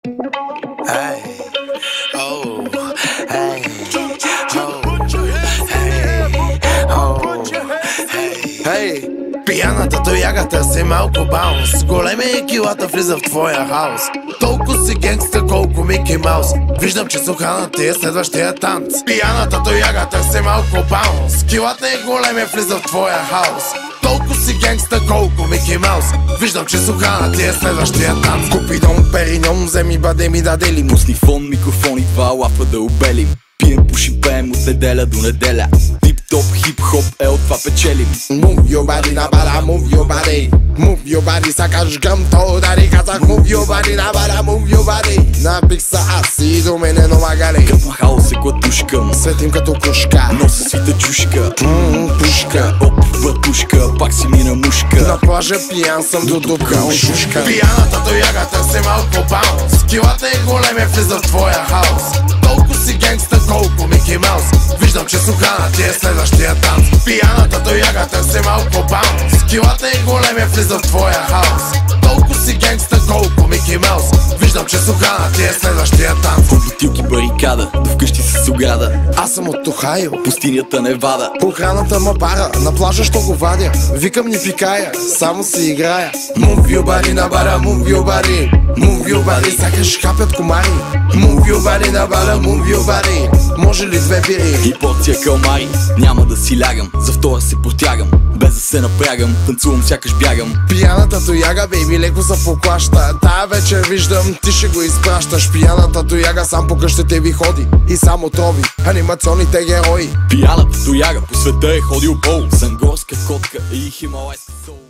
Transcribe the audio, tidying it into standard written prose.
Hey, oh, hey, hey, пияната тояга търси малко баунс. Големия килата влиза в твоя хаос. Толкова си генгста, колко Мики Маус. Виждам, че слуха ти е следващия танц. Пияната тояга търси малко баунс. Килата е големия влиза в твоя хаос. Толкова си генгста, колко Мики Маус. Виждам, че слуха ти е следващия танц. Купи дом, периньон, вземи баде ми даде ли. Пусни фон, микрофон и два лапа да обелим. Пием, пушим, пеем от неделя до неделя. Тип-топ, хип-хоп, това печелим. Move your body, на бара, move your body. Move your body, сакаш гъм, то удари. Казах move your body, на бара, move your body. Напих са аз и до мене номагали. Къпа хаос е клатушка, Светим като кружка. носа свита чушка. Пушка, Оп, въртушка, пак си мина мушка. на плажа пиян съм до дупка от шушка. Пияната тояга търси малко баунс. Килата е големия влиза в твоя хаос. Толкова си генгста, колко Мики Маус. Виждам, че слуха ти е следващия танц. Пияната тояга търси малко баунс. Килата е големия влиза в твоя хаос. Толкова си генгста, колко Мики Маус. Виждам, че слуха ти е следващия танц. От бутилки барикада, до вкъщи с ограда. Аз съм от Охайо, Пустинята Невада. охраната ма бара, на плажа що го вадя. Викам ни пикая, само си играя. Move your body, на бара, move your body. Move your body, сякаш хапят комари. Move your body, на бара, move your body. Може ли две бири? И порция калмари. Няма да си лягам, за втора се протягам. Без да се напрягам, танцувам сякаш бягам. Пияната тояга, бейби, леко се поклаща. Тая вечер виждам, ти ще го изпращаш. Пияната тояга сам по къщите ви ходи и само трови анимационните герои. Пияната тояга по света е ходил пол. Сангорска котка и хималайска сол.